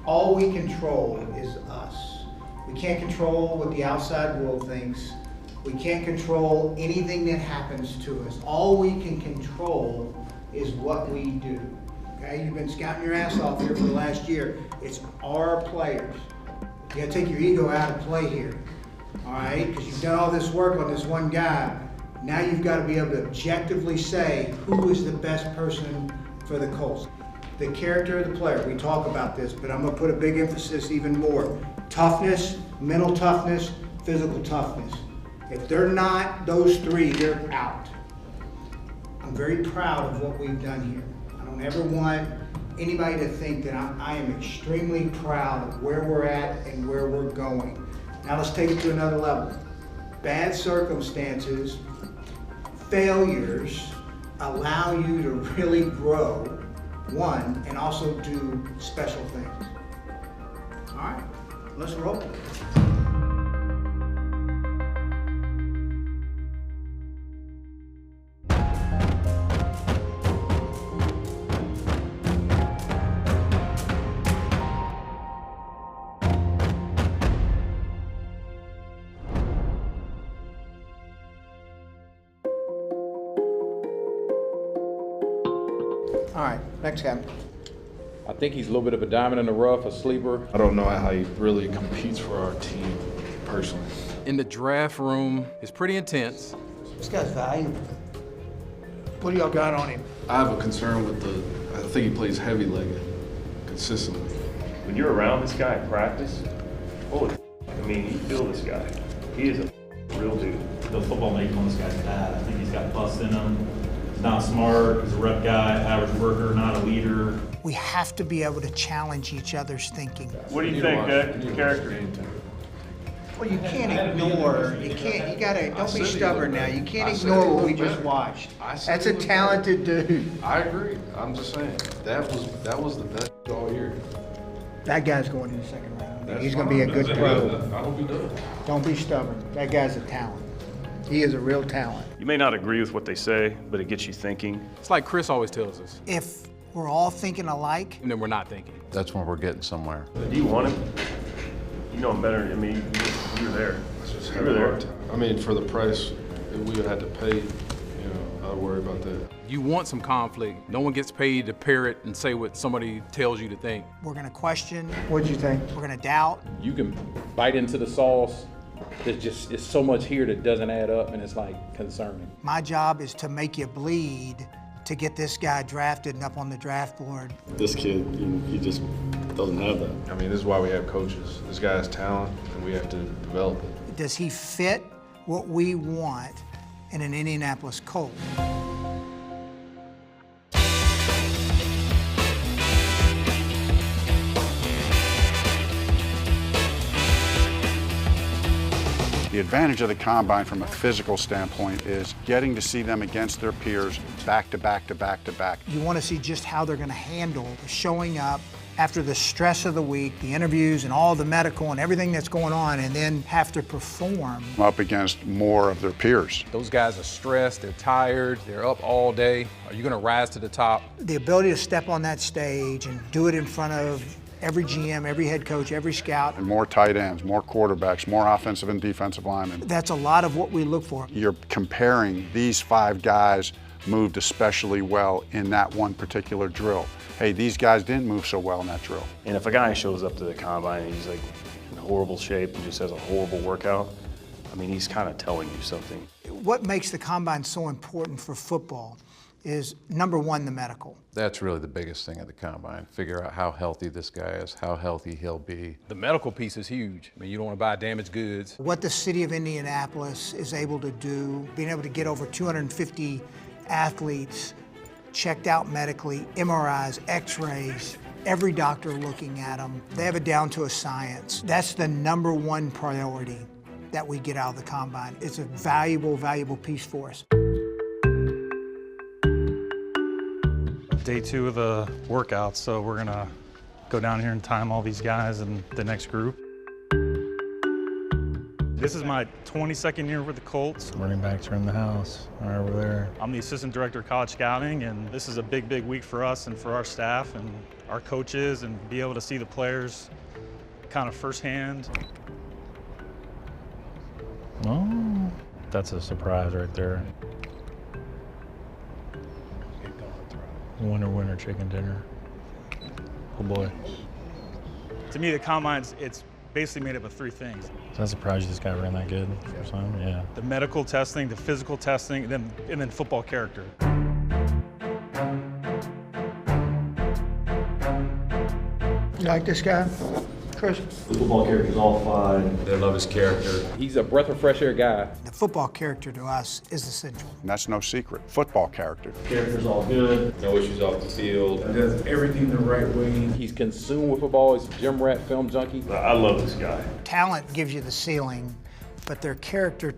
All we control is us. We can't control what the outside world thinks. We can't control anything that happens to us. All we can control is what we do. Okay, you've been scouting your ass off here for the last year. It's our players. You gotta take your ego out of play here, all right? Because you've done all this work on this one guy. Now you've got to be able to objectively say who is the best person for the Colts. The character of the player, we talk about this, but I'm gonna put a big emphasis even more. Toughness, mental toughness, physical toughness. If they're not those three, they're out. I'm very proud of what we've done here. I don't ever want anybody to think that I am extremely proud of where we're at and where we're going. Now let's take it to another level. Bad circumstances, failures allow you to really grow, one, and also do special things. All right, let's roll. All right, next guy. I think he's a little bit of a diamond in the rough, a sleeper. I don't know how he really competes for our team, personally. In the draft room, it's pretty intense. This guy's valuable. What do y'all got on him? I have a concern with I think he plays heavy-legged consistently. When you're around this guy in practice, holy, I mean, you feel this guy. He is a real dude. The football making on this guy's bad. I think he's got bust in him. He's not smart, he's a rep guy, average worker, not a leader. We have to be able to challenge each other's thinking. What do you think, character? Well, you can't ignore, don't be stubborn now. You can't ignore what we just watched. That's a talented dude. I agree. I'm just saying, that was the best all year. That guy's going in the second round. That's He's going to be a fine. good That's pro. good. I hope he does. Don't be stubborn. That guy's a talent. He is a real talent. You may not agree with what they say, but it gets you thinking. It's like Chris always tells us, If we're all thinking alike, and then we're not thinking. That's when we're getting somewhere. Do you want him? You know him better. I mean, you were there. Just You were there. I mean, for the price that we would have to pay, I'd worry about that. You want some conflict. No one gets paid to parrot and say what somebody tells you to think. we're going to question. What'd you think? We're going to doubt. You can bite into the sauce. It's so much here that doesn't add up, and it's like concerning. My job is to make you bleed to get this guy drafted and up on the draft board. This kid, he just doesn't have that. I mean, this is why we have coaches. This guy has talent, and we have to develop it. Does he fit what we want in an Indianapolis Colt? The advantage of the combine from a physical standpoint is getting to see them against their peers back to back to back to back. You want to see just how they're going to handle showing up after the stress of the week, the interviews and all the medical and everything that's going on, and then have to perform. Up against more of their peers. Those guys are stressed, they're tired, they're up all day. Are you gonna rise to the top? The ability to step on that stage and do it in front of every GM, every head coach, every scout. And more tight ends, more quarterbacks, more offensive and defensive linemen. That's a lot of what we look for. You're comparing these 5 guys moved especially well in that one particular drill. Hey, these guys didn't move so well in that drill. And if a guy shows up to the combine and he's like in horrible shape and just has a horrible workout, I mean, he's kind of telling you something. What makes the combine so important for football is, number one, the medical. That's really the biggest thing at the combine. Figure out how healthy this guy is, how healthy he'll be. The medical piece is huge. I mean, you don't want to buy damaged goods. What the city of Indianapolis is able to do, being able to get over 250 athletes checked out medically, MRIs, x-rays, every doctor looking at them. They have it down to a science. That's the number one priority that we get out of the combine. It's a valuable, valuable piece for us. Day 2 of the workout, so we're gonna go down here and time all these guys in the next group. This is my 22nd year with the Colts. Running backs are in the house, right over there. I'm the assistant director of college scouting, and this is a big, big week for us and for our staff and our coaches and be able to see the players kind of firsthand. Oh, that's a surprise right there. Winner, winner, chicken dinner. Oh boy. To me, the Combine's, it's basically made up of 3 things. So I'm surprised this guy ran that good first time, yeah. The medical testing, the physical testing, and then football character. You like this guy, Chris? The football character's all 5. They love his character. He's a breath of fresh air guy. The football character to us is essential. And that's no secret. Football character. Character's all good. No issues off the field. Does everything the right way. He's consumed with football. He's a gym rat, film junkie. I love this guy. Talent gives you the ceiling, but their character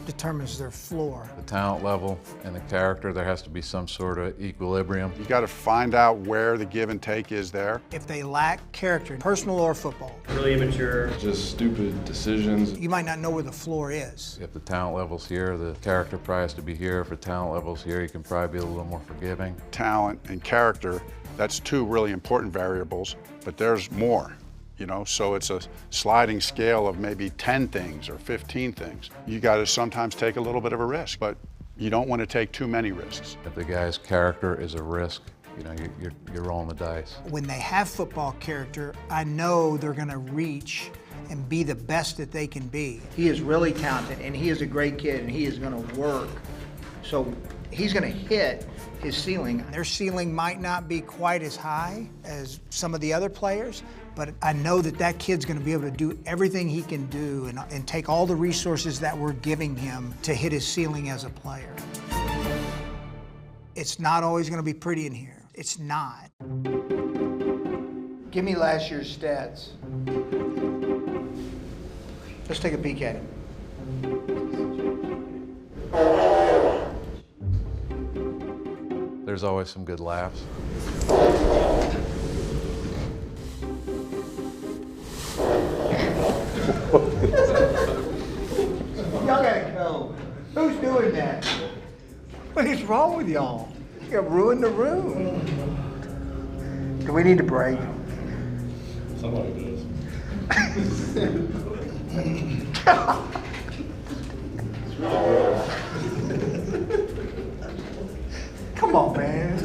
determines their floor. The talent level and the character, there has to be some sort of equilibrium. You got to find out where the give and take is there. If they lack character, personal or football, Really immature. Just stupid decisions. you might not know where the floor is. If the talent level's here, the character probably has to be here. If the talent level's here, you can probably be a little more forgiving. Talent and character, that's 2 really important variables, but there's more. You know, so it's a sliding scale of maybe 10 things or 15 things. You got to sometimes take a little bit of a risk, but you don't want to take too many risks. If the guy's character is a risk, you know, you're rolling the dice. When they have football character, I know they're going to reach and be the best that they can be. He is really talented, and he is a great kid, and he is going to work. So he's going to hit his ceiling. Their ceiling might not be quite as high as some of the other players, but I know that that kid's going to be able to do everything he can do and take all the resources that we're giving him to hit his ceiling as a player. It's not always going to be pretty in here. It's not. Give me last year's stats. Let's take a peek at him. There's always some good laughs. Y'all gotta go. Who's doing that? What is wrong with y'all? You ruined the room. Do we need a break? Somebody Come on, man.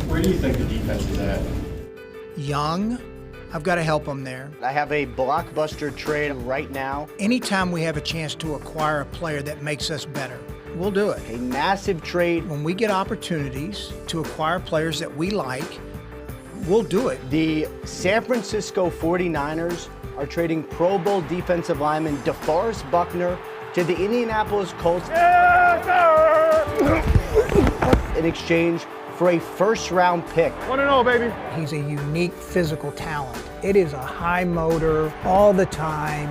Where do you think the defense is at? Young, I've got to help them there. I have a blockbuster trade right now. Anytime we have a chance to acquire a player that makes us better, we'll do it. A massive trade. When we get opportunities to acquire players that we like, we'll do it. The San Francisco 49ers are trading Pro Bowl defensive lineman DeForest Buckner to the Indianapolis Colts in exchange for a first-round pick. 1-0, baby. He's a unique physical talent. It is a high motor all the time,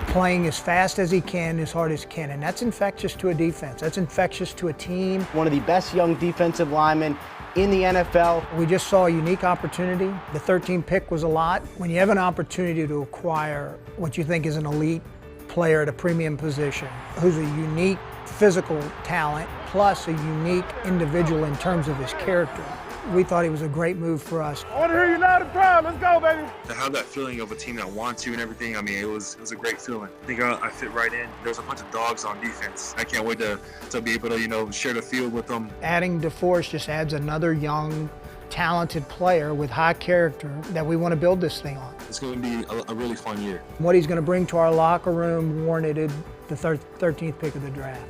playing as fast as he can, as hard as he can, and that's infectious to a defense. That's infectious to a team. One of the best young defensive linemen in the NFL. We just saw a unique opportunity. The 13th pick was a lot. When you have an opportunity to acquire what you think is an elite player at a premium position, who's a unique physical talent, plus a unique individual in terms of his character, we thought he was a great move for us. I want to hear you loud and proud. Let's go, baby. To have that feeling of a team that wants you and everything, I mean, it was a great feeling. I think I fit right in. There's a bunch of dogs on defense. I can't wait to be able to, you know, share the field with them. Adding DeForest just adds another young, talented player with high character that we want to build this thing on. It's going to be a really fun year. What he's going to bring to our locker room warranted the 13th pick of the draft.